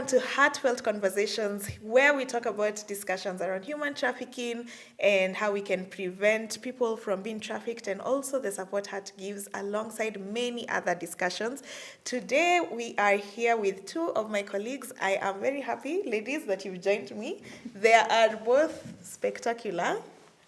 to Heartfelt Conversations, where we talk about discussions around human trafficking and how we can prevent people from being trafficked, and also the support HAART gives alongside many other discussions. Today, we are here with two of my colleagues. I am very happy, ladies, that you've joined me. They are both spectacular.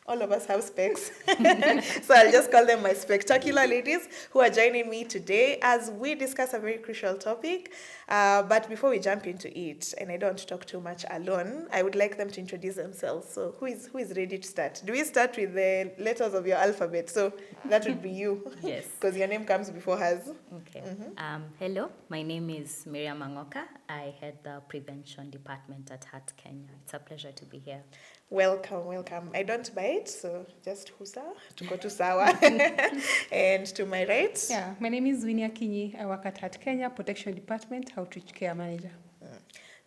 All of us have specs. So I'll just call them my spectacular ladies who are joining me today as we discuss a very crucial topic. But before we jump into it, and I don't talk too much alone, I would like them to introduce themselves. So who is ready to start? Do we start with the letters of your alphabet? So that would be you. Yes. Because your name comes before hers. Okay. Hello, my name is Miriam Mangoka. I head the prevention department at HAART Kenya. It's a pleasure to be here. Welcome, welcome. I don't bite, so just husa, to go to sawa. And to my right. Yeah, my name is Winnie Akinyi. I work at HAART Kenya Protection Department, Outreach Care Manager.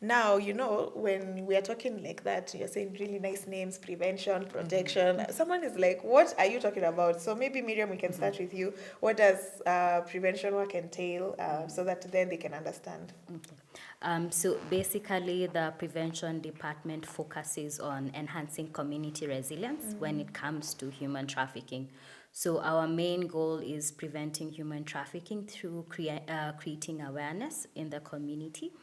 Now, when we are talking like that, you're saying really nice names, prevention, protection. Someone is like, what are you talking about? So maybe, Miriam, we can start with you. What does prevention work entail so that then they can understand? Okay. So basically, the prevention department focuses on enhancing community resilience when it comes to human trafficking. So our main goal is preventing human trafficking through creating awareness in the community,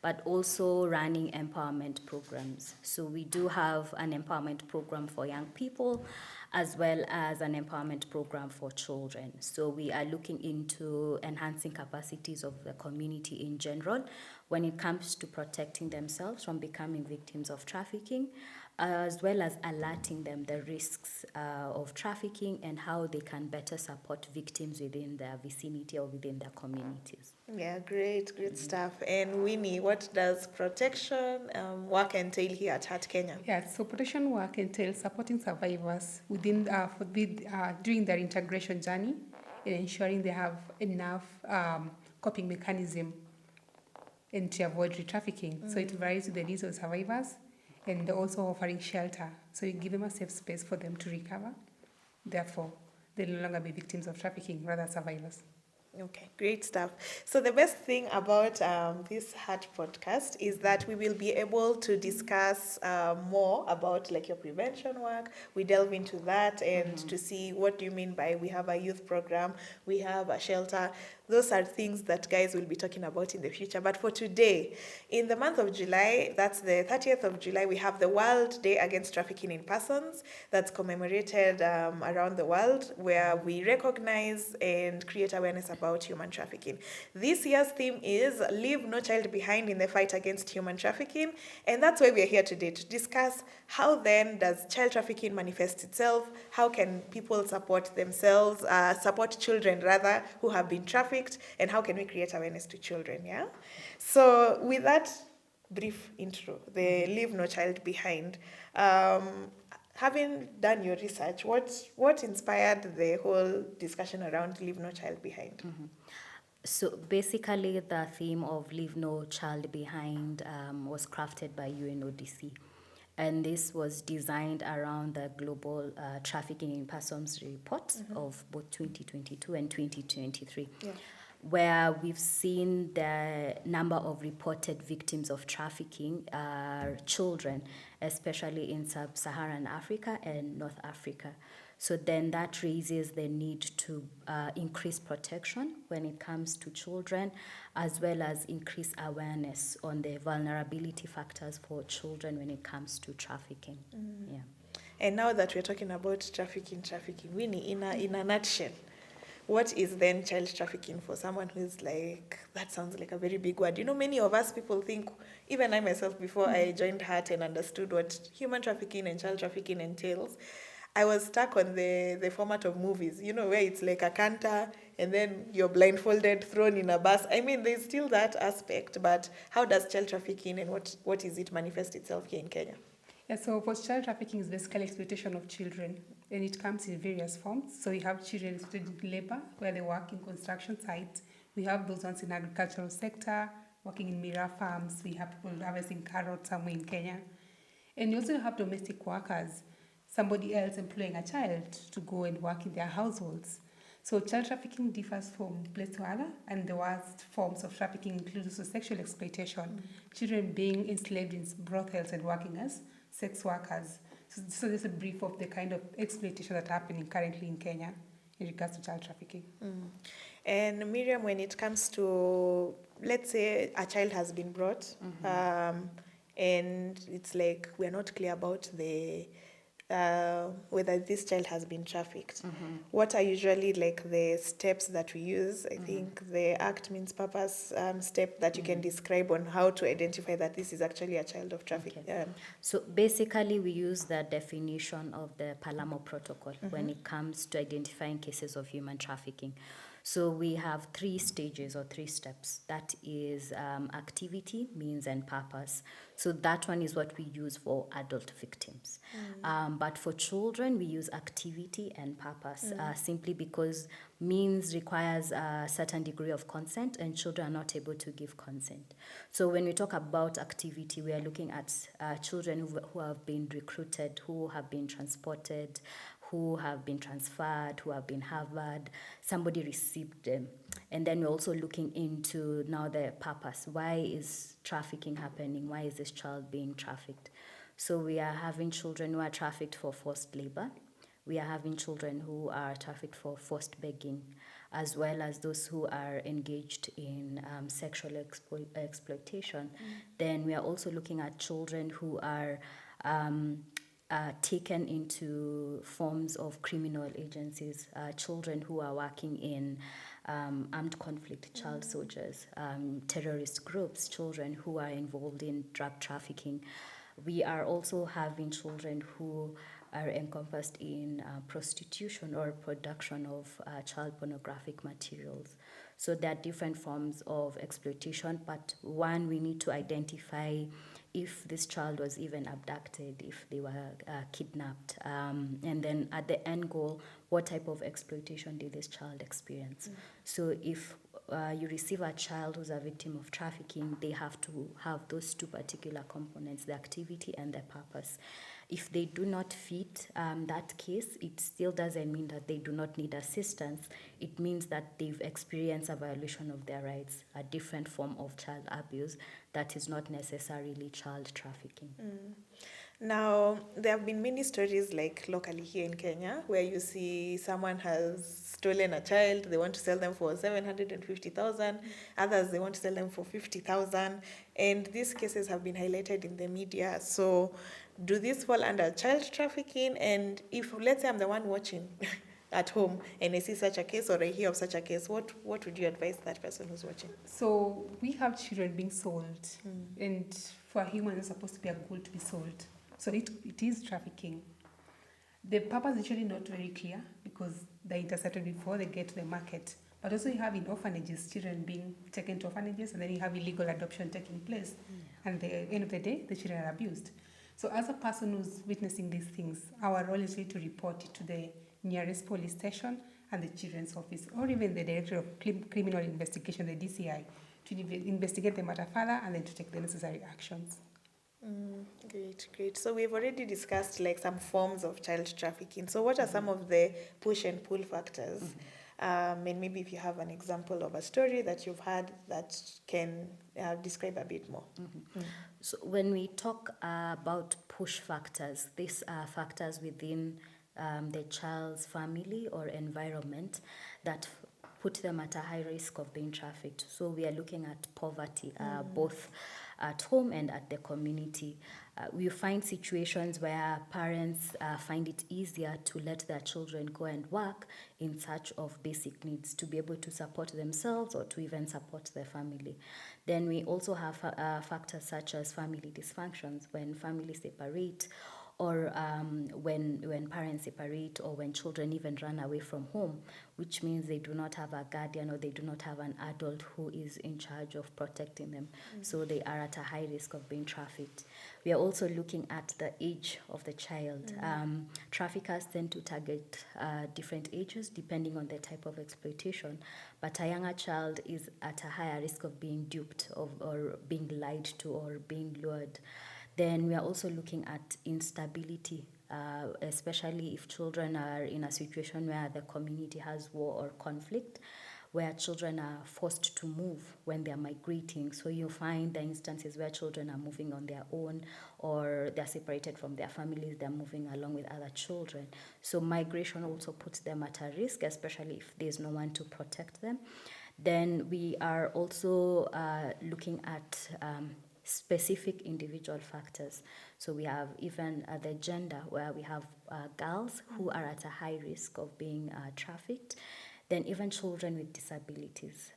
but also running empowerment programs. So we do have an empowerment program for young people, as well as an empowerment program for children. So we are looking into enhancing capacities of the community in general when it comes to protecting themselves from becoming victims of trafficking, as well as alerting them the risks of trafficking and how they can better support victims within their vicinity or within their communities. Yeah, great stuff. And Winnie, what does protection work entail here at HAART Kenya? Yeah, so protection work entails supporting survivors during their integration journey and ensuring they have enough coping mechanism and to avoid re-trafficking. So it varies with the needs of survivors, and also offering shelter. So you give them a safe space for them to recover. Therefore, they'll no longer be victims of trafficking, rather survivors. Okay, great stuff. So the best thing about this HAART podcast is that we will be able to discuss more about like your prevention work. We delve into that and to see what do you mean by we have a youth program, we have a shelter. Those are things that guys will be talking about in the future. But for today, in the month of July, that's the 30th of July, we have the World Day Against Trafficking in Persons that's commemorated around the world, where we recognize and create awareness about human trafficking. This year's theme is Leave No Child Behind in the Fight Against Human Trafficking. And that's why we're here today to discuss how then does child trafficking manifest itself? How can people support themselves, support children rather, who have been trafficked? And how can we create awareness to children, yeah? So with that brief intro, the Leave No Child Behind, having done your research, what inspired the whole discussion around Leave No Child Behind? So basically, the theme of Leave No Child Behind was crafted by UNODC. And this was designed around the Global Trafficking in Persons report of both 2022 and 2023, where we've seen the number of reported victims of trafficking are children, especially in sub-Saharan Africa and North Africa. So then that raises the need to increase protection when it comes to children, as well as increase awareness on the vulnerability factors for children when it comes to trafficking. Yeah. And now that we're talking about trafficking, Winnie, in a nutshell, what is then child trafficking for someone who's like, that sounds like a very big word. Many of us people think, even I myself, before I joined HAART and understood what human trafficking and child trafficking entails, I was stuck on the format of movies, where it's like a canter and then you're blindfolded, thrown in a bus. I mean, there's still that aspect, but how does child trafficking and what is it manifest itself here in Kenya? Yeah, so for child trafficking is basically exploitation of children, and it comes in various forms. So we have children exploited in labor, where they work in construction sites. We have those ones in agricultural sector, working in mirror farms. We have people harvesting carrots somewhere in Kenya. And we also have domestic workers, somebody else employing a child to go and work in their households. So child trafficking differs from place to other, and the worst forms of trafficking include also sexual exploitation, children being enslaved in brothels and working as sex workers. So this is a brief of the kind of exploitation that's happening currently in Kenya in regards to child trafficking. And Miriam, when it comes to, let's say a child has been brought, and it's like we're not clear about the whether this child has been trafficked. What are usually like the steps that we use? I think the act means purpose step that you can describe on how to identify that this is actually a child of trafficking. Okay. So basically, we use the definition of the Palermo Protocol when it comes to identifying cases of human trafficking. So we have 3 stages or 3 steps. That is activity, means, and purpose. So that one is what we use for adult victims. But for children, we use activity and purpose simply because means requires a certain degree of consent and children are not able to give consent. So when we talk about activity, we are looking at children who have been recruited, who have been transported, who have been transferred, who have been harbored, somebody received them. And then we're also looking into now the purpose. Why is trafficking happening? Why is this child being trafficked? So we are having children who are trafficked for forced labor. We are having children who are trafficked for forced begging, as well as those who are engaged in sexual exploitation. Then we are also looking at children who are taken into forms of criminal agencies, children who are working in armed conflict, child soldiers, terrorist groups, children who are involved in drug trafficking. We are also having children who are encompassed in prostitution or production of child pornographic materials. So there are different forms of exploitation, but one, we need to identify if this child was even abducted, if they were kidnapped, and then at the end goal, what type of exploitation did this child experience? So if you receive a child who's a victim of trafficking, they have to have those 2 particular components, the activity and the purpose. If they do not fit that case, it still doesn't mean that they do not need assistance. It means that they've experienced a violation of their rights, a different form of child abuse that is not necessarily child trafficking. Now, there have been many stories like locally here in Kenya where you see someone has stolen a child, they want to sell them for 750,000, others they want to sell them for 50,000, and these cases have been highlighted in the media. So do these fall under child trafficking? And if, let's say I'm the one watching at home and I see such a case or I hear of such a case, what would you advise that person who's watching? So we have children being sold, and for a human, it's supposed to be a goal to be sold. So it is trafficking. The purpose is usually not very clear because they're intercepted before they get to the market. But also you have in orphanages, children being taken to orphanages, and then you have illegal adoption taking place. And at the end of the day, the children are abused. So as a person who's witnessing these things, our role is really to report it to the nearest police station and the children's office, or even the Director of Criminal Investigation, the DCI, to investigate the matter further and then to take the necessary actions. Great. So we've already discussed like some forms of child trafficking. So what are some of the push and pull factors? And maybe if you have an example of a story that you've had that can describe a bit more. So when we talk about push factors, these are factors within the child's family or environment that put them at a high risk of being trafficked. So we are looking at poverty, both at home and at the community. We find situations where parents find it easier to let their children go and work in search of basic needs to be able to support themselves or to even support their family. Then we also have factors such as family dysfunctions, when families separate, or when parents separate, or when children even run away from home, which means they do not have a guardian or they do not have an adult who is in charge of protecting them. So they are at a high risk of being trafficked. We are also looking at the age of the child. Traffickers tend to target different ages depending on the type of exploitation, but a younger child is at a higher risk of being duped or being lied to or being lured. Then we are also looking at instability especially if children are in a situation where the community has war or conflict, where children are forced to move when they're migrating. So you find the instances where children are moving on their own, or they're separated from their families, they're moving along with other children. So migration also puts them at a risk, especially if there's no one to protect them. Then we are also looking at specific individual factors. So we have even the gender, where we have girls who are at a high risk of being trafficked. Then even children with disabilities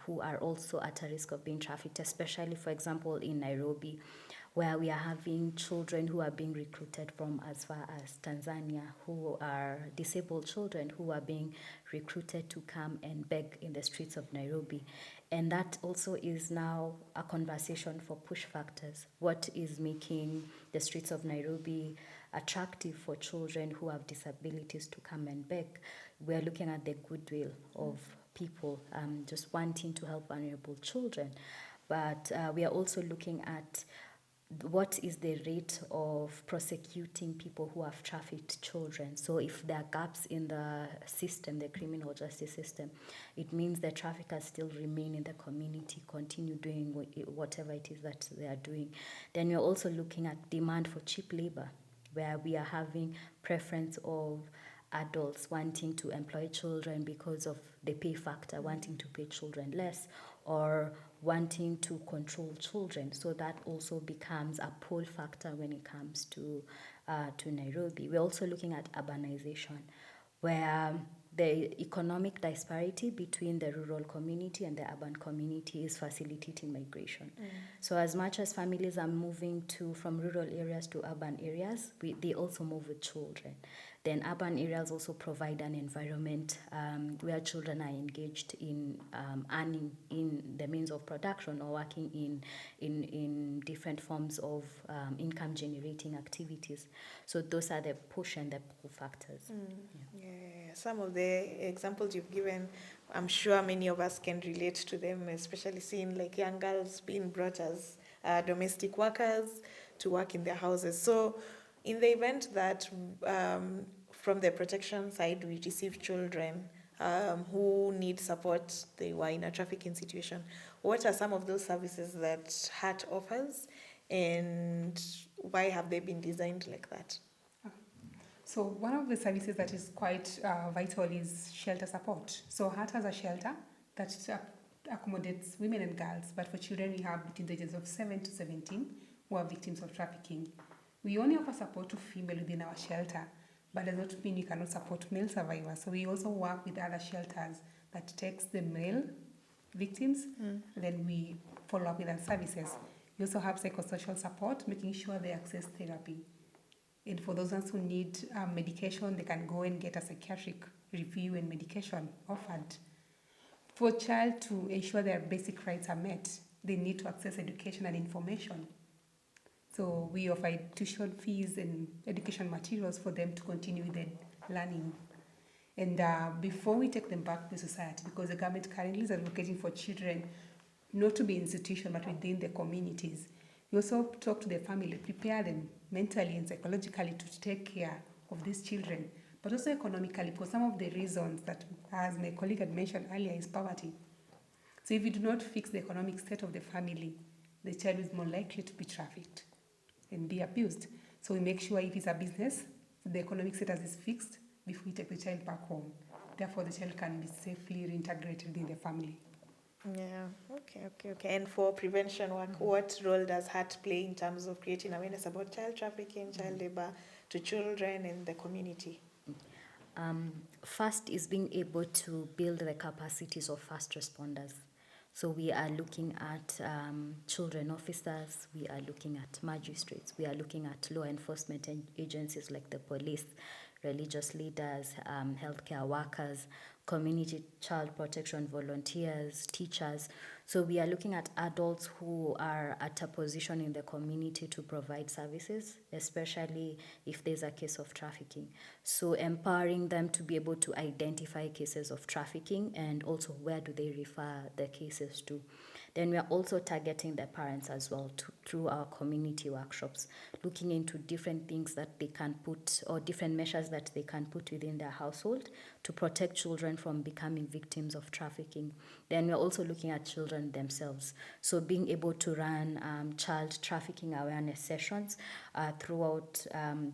who are also at a risk of being trafficked, especially, for example, in Nairobi, where we are having children who are being recruited from as far as Tanzania, who are disabled children who are being recruited to come and beg in the streets of Nairobi. And that also is now a conversation for push factors. What is making the streets of Nairobi attractive for children who have disabilities to come and beg? We're looking at the goodwill of people just wanting to help vulnerable children. But we are also looking at what is the rate of prosecuting people who have trafficked children. So if there are gaps in the system, the criminal justice system, it means the traffickers still remain in the community, continue doing whatever it is that they are doing. Then we're also looking at demand for cheap labor, where we are having preference of adults wanting to employ children because of the pay factor, wanting to pay children less, or wanting to control children. So that also becomes a pull factor when it comes to Nairobi. We're also looking at urbanization, where the economic disparity between the rural community and the urban community is facilitating migration. So as much as families are moving from rural areas to urban areas, they also move with children. Then urban areas also provide an environment where children are engaged in earning in the means of production, or working in different forms of income generating activities. So those are the push and the pull factors. Yeah, some of the examples you've given, I'm sure many of us can relate to them, especially seeing like young girls being brought as domestic workers to work in their houses. So in the event that from the protection side we receive children who need support, they were in a trafficking situation, what are some of those services that HAART offers, and why have they been designed like that? So one of the services that is quite vital is shelter support. So HAART has a shelter that accommodates women and girls, but for children we have between the ages of 7 to 17 who are victims of trafficking. We only offer support to female within our shelter, but does not mean we cannot support male survivors. So we also work with other shelters that takes the male victims, then we follow up with our services. We also have psychosocial support, making sure they access therapy. And for those ones who need medication, they can go and get a psychiatric review and medication offered. For a child to ensure their basic rights are met, they need to access education and information. So we offer tuition fees and education materials for them to continue with their learning. And before we take them back to society, because the government currently is advocating for children not to be in institutions but within the communities, we also talk to the family, prepare them mentally and psychologically to take care of these children, but also economically, because some of the reasons that, as my colleague had mentioned earlier, is poverty. So if you do not fix the economic state of the family, the child is more likely to be trafficked and be abused. So we make sure if it's a business, the economic status is fixed before we take the child back home. Therefore, the child can be safely reintegrated in the family. Yeah, okay. And for prevention work, what role does HAART play in terms of creating awareness about child trafficking, child labor to children in the community? First is being able to build the capacities of first responders. So we are looking at children officers, we are looking at magistrates, we are looking at law enforcement agencies like the police, religious leaders, healthcare workers, community child protection volunteers, teachers. So we are looking at adults who are at a position in the community to provide services, especially if there's a case of trafficking. So empowering them to be able to identify cases of trafficking and also where do they refer the cases to. Then we are also targeting the parents as well through our community workshops, looking into different things that they can put or different measures that they can put within their household to protect children from becoming victims of trafficking. Then we're also looking at children themselves. So being able to run child trafficking awareness sessions throughout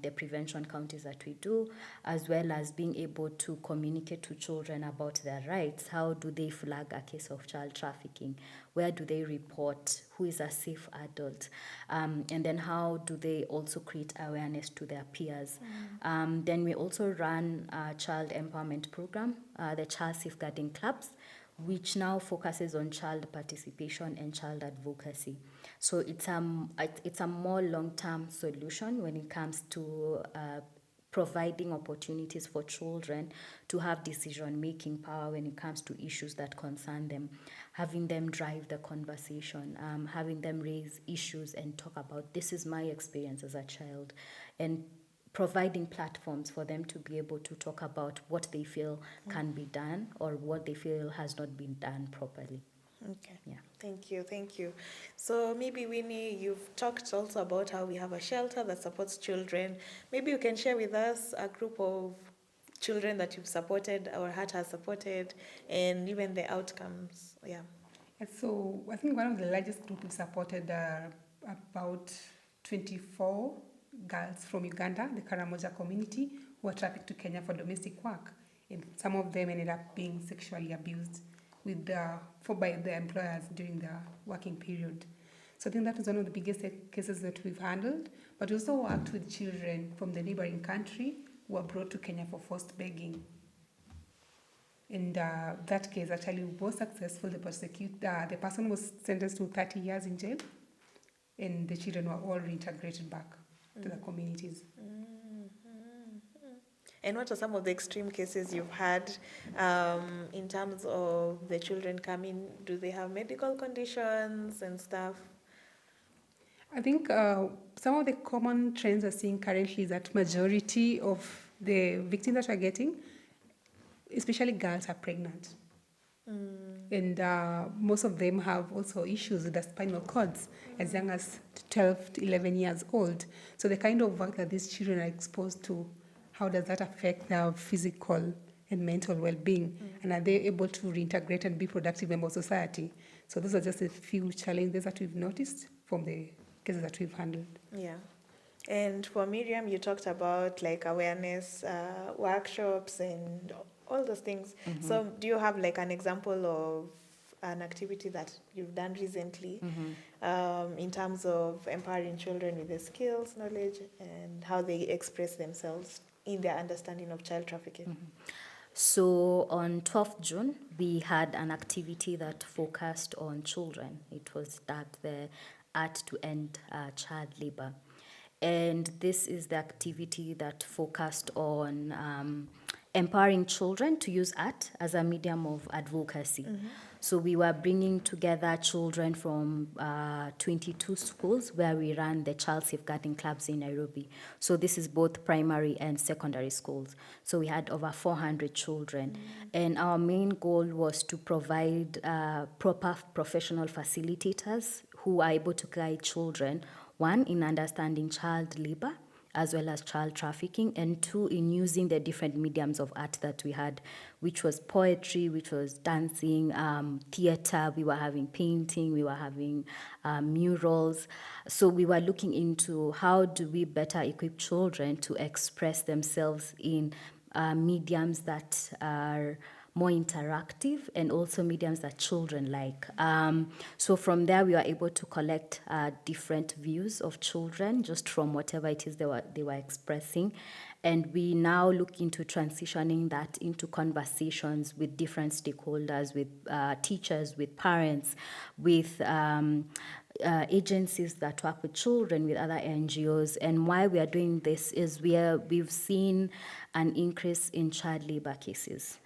the prevention counties that we do, as well as being able to communicate to children about their rights. How do they flag a case of child trafficking? Where do they report? Who is a safe adult? And then how do they also create awareness to their peers? Then we also run a child empowerment program, the Child Safeguarding Clubs, which now focuses on child participation and child advocacy. So it's a more long-term solution when it comes to providing opportunities for children to have decision-making power when it comes to issues that concern them, having them drive the conversation, having them raise issues and talk about, this is my experience as a child, and providing platforms for them to be able to talk about what they feel can be done or what they feel has not been done properly. Okay. Yeah. Thank you. So maybe Winnie, you've talked also about how we have a shelter that supports children. Maybe you can share with us a group of children that you've supported or HAART has supported and even the outcomes. Yeah. And so I think one of the largest groups we supported are about 24 girls from Uganda, the Karamoja community, who were trafficked to Kenya for domestic work. And some of them ended up being sexually abused by the employers during the working period. So I think that was one of the biggest cases that we've handled, but we also worked with children from the neighboring country who were brought to Kenya for forced begging. In that case, actually, was successful. The person was sentenced to 30 years in jail, and the children were all reintegrated back to the communities. And what are some of the extreme cases you've had in terms of the children coming? Do they have medical conditions and stuff? I think some of the common trends we're seeing currently is that majority of the victims that we're getting, especially girls, are pregnant. And most of them have also issues with the spinal cords as young as 12 to 11 years old. So the kind of work that these children are exposed to, how does that affect their physical and mental well-being? And are they able to reintegrate and be productive members of society? So those are just a few challenges that we've noticed from the cases that we've handled. Yeah. And for Miriam, you talked about like awareness workshops and all those things. So do you have like an example of an activity that you've done recently in terms of empowering children with the skills, knowledge, and how they express themselves in their understanding of child trafficking? So on 12th June, we had an activity that focused on children. It was the Art to End Child Labor. And this is the activity that focused on empowering children to use art as a medium of advocacy. So we were bringing together children from 22 schools where we ran the child safeguarding clubs in Nairobi. So this is both primary and secondary schools. So we had over 400 children. And our main goal was to provide proper professional facilitators who are able to guide children, one, in understanding child labor, as well as child trafficking, and two, in using the different mediums of art that we had, which was poetry, which was dancing, theater, we were having painting, we were having murals. So we were looking into how do we better equip children to express themselves in mediums that are more interactive and also mediums that children like. So from there, we were able to collect different views of children just from whatever it is they were expressing. And we now look into transitioning that into conversations with different stakeholders, with teachers, with parents, with agencies that work with children, with other NGOs. And why we are doing this is we've seen an increase in child labor cases.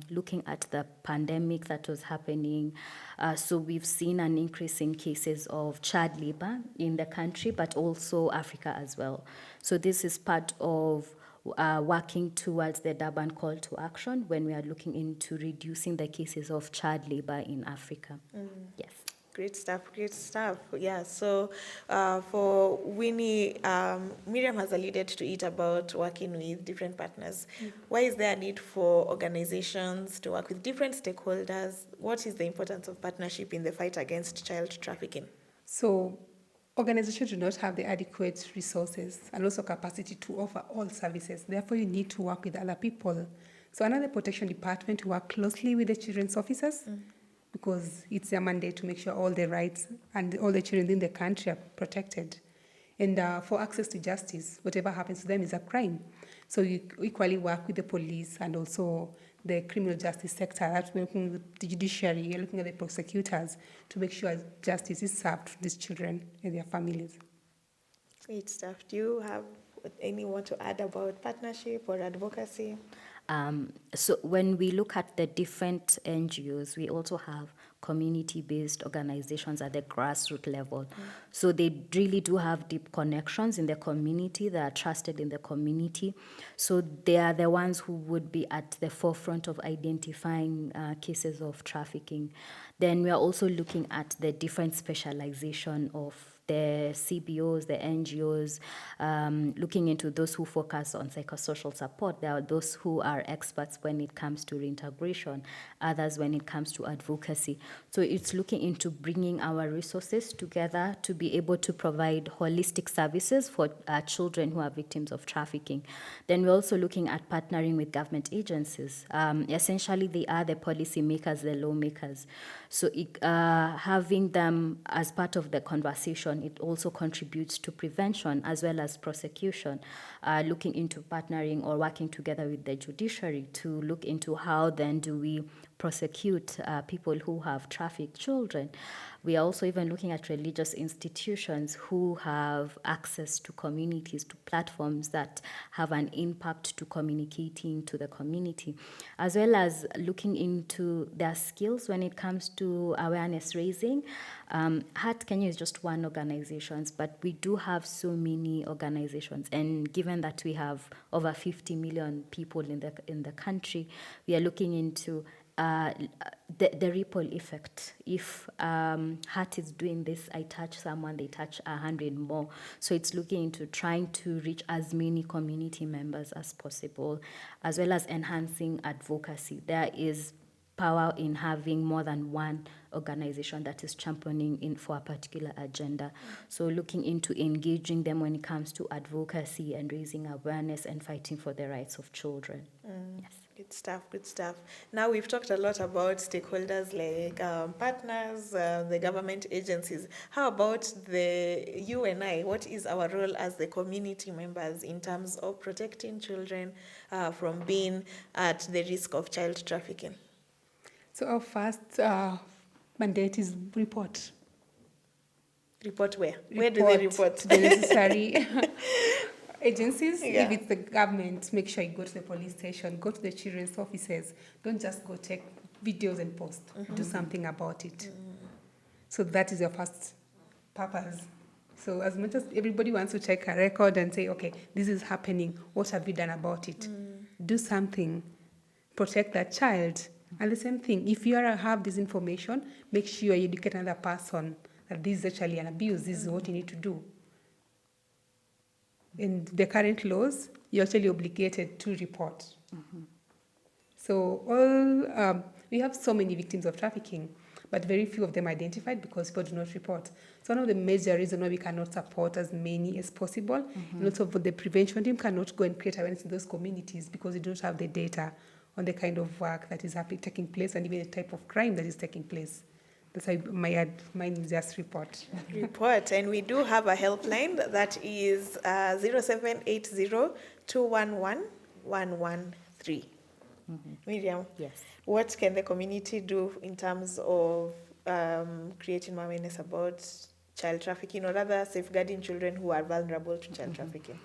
Looking at the pandemic that was happening, so we've seen an increase in cases of child labor in the country, but also Africa as well. So this is part of working towards the Durban call to action when we are looking into reducing the cases of child labor in Africa. Yes. Great stuff, great stuff. Yeah, so for Winnie, Miriam has alluded to it about working with different partners. Why is there a need for organizations to work with different stakeholders? What is the importance of partnership in the fight against child trafficking? So organizations do not have the adequate resources and also capacity to offer all services. Therefore, you need to work with other people. So under the protection department, we work closely with the children's officers because it's their mandate to make sure all the rights and all the children in the country are protected. And for access to justice, whatever happens to them is a crime. So you equally work with the police and also the criminal justice sector. That's working with the judiciary, you're looking at the prosecutors to make sure justice is served to these children and their families. Great stuff. Do you have anyone to add about partnership or advocacy? So when we look at the different NGOs, we also have community-based organizations at the grassroots level. So they really do have deep connections in the community. They are trusted in the community. So they are the ones who would be at the forefront of identifying cases of trafficking. Then we are also looking at the different specialization of the CBOs, the NGOs, looking into those who focus on psychosocial support. There are those who are experts when it comes to reintegration, others when it comes to advocacy. So it's looking into bringing our resources together to be able to provide holistic services for children who are victims of trafficking. Then we're also looking at partnering with government agencies. Essentially, they are the policy makers, the lawmakers. So having them as part of the conversation, it also contributes to prevention as well as prosecution, looking into partnering or working together with the judiciary to look into how then do we prosecute people who have trafficked children. We are also even looking at religious institutions who have access to communities, to platforms that have an impact to communicating to the community, as well as looking into their skills when it comes to awareness raising. HAART Kenya is just one organization, but we do have so many organizations. And given that we have over 50 million people in the country, we are looking into the ripple effect. If HAART is doing this, I touch someone, they touch 100 more. So it's looking into trying to reach as many community members as possible, as well as enhancing advocacy. There is power in having more than one organization that is championing in for a particular agenda. So looking into engaging them when it comes to advocacy and raising awareness and fighting for the rights of children. Yes. Good stuff, good stuff. Now we've talked a lot about stakeholders like partners, the government agencies. How about you and I? What is our role as the community members in terms of protecting children from being at the risk of child trafficking? So our first mandate is report. Report where? Where do they report? To the necessary agencies. Yeah. If it's the government, make sure you go to the police station, go to the children's offices. Don't just go take videos and post. Do something about it. So that is your first purpose. So as much as everybody wants to check a record and say, okay, this is happening, what have you done about it? Do something. Protect that child. And the same thing, if you have this information, make sure you educate another person that this is actually an abuse, this is what you need to do. In the current laws, you're actually obligated to report. So we have so many victims of trafficking, but very few of them identified because people do not report. So one of the major reasons why we cannot support as many as possible, and also the prevention team cannot go and create awareness in those communities because they don't have the data on the kind of work that is taking place and even the type of crime that is taking place. That's why mine is just report. Report. And we do have a helpline that is 0780-211-113. Miriam, Yes. what can the community do in terms of creating awareness about child trafficking, or rather safeguarding children who are vulnerable to child trafficking?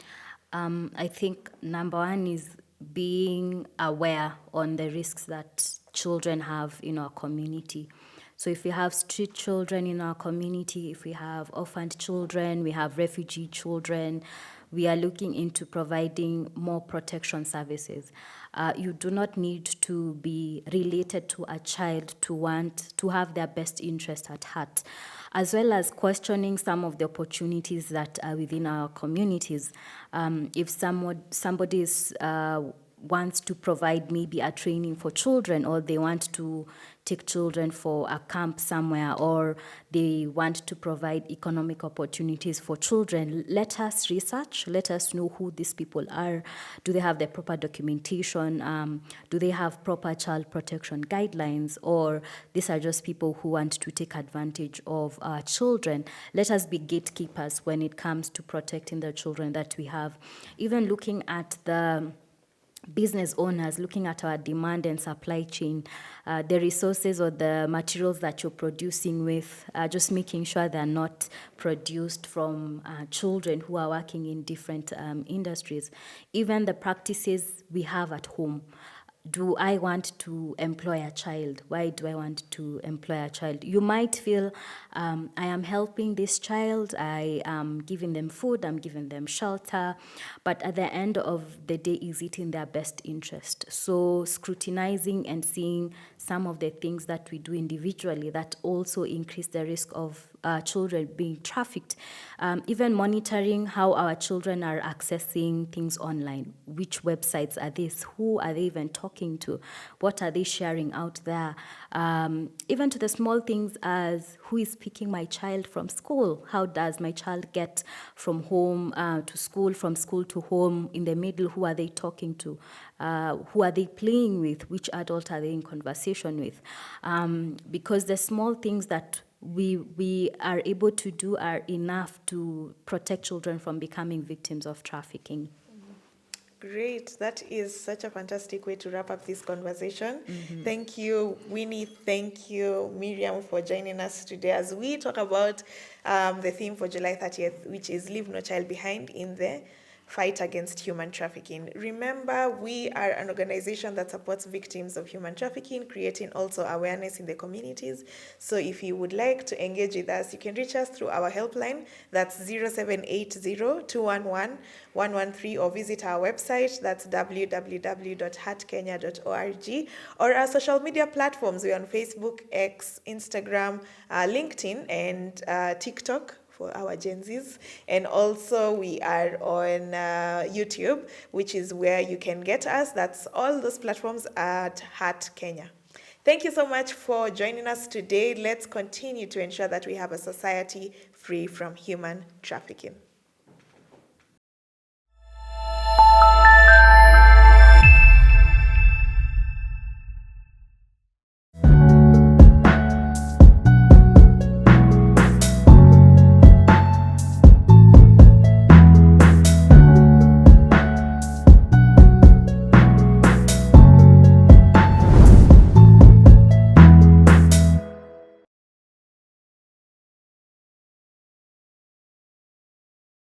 I think number one is being aware on the risks that children have in our community. So if we have street children in our community, if we have orphaned children, we have refugee children, we are looking into providing more protection services. You do not need to be related to a child to want to have their best interest at heart, as well as questioning some of the opportunities that are within our communities. If somebody wants to provide maybe a training for children, or they want to take children for a camp somewhere, or they want to provide economic opportunities for children, let us research, let us know who these people are. Do they have the proper documentation? Do they have proper child protection guidelines? Or these are just people who want to take advantage of our children? Let us be gatekeepers when it comes to protecting the children that we have. Even looking at the business owners, looking at our demand and supply chain, the resources or the materials that you're producing with, just making sure they're not produced from children who are working in different industries. Even the practices we have at home. Do I want to employ a child? Why do I want to employ a child? You might feel, I am helping this child, I am giving them food, I'm giving them shelter, but at the end of the day, is it in their best interest? So scrutinizing and seeing some of the things that we do individually that also increase the risk of children being trafficked. Even monitoring how our children are accessing things online. Which websites are these? Who are they even talking to? What are they sharing out there? Even to the small things as who is picking my child from school? How does my child get from home to school, from school to home? In the middle, who are they talking to? Who are they playing with? Which adult are they in conversation with? Because the small things that we are able to do are enough to protect children from becoming victims of trafficking. Great. That is such a fantastic way to wrap up this conversation. Thank you, Winnie. Thank you, Miriam, for joining us today as we talk about the theme for July 30th, which is Leave No Child Behind in the fight against human trafficking. Remember, we are an organization that supports victims of human trafficking, creating also awareness in the communities. So if you would like to engage with us, you can reach us through our helpline. That's 0780-211-113, or visit our website. That's www.heartkenya.org, or our social media platforms. We're on Facebook, X, Instagram, LinkedIn, and TikTok for our Gen Zs. And also we are on YouTube, which is where you can get us. That's all those platforms at HAART Kenya. Thank you so much for joining us today. Let's continue to ensure that we have a society free from human trafficking.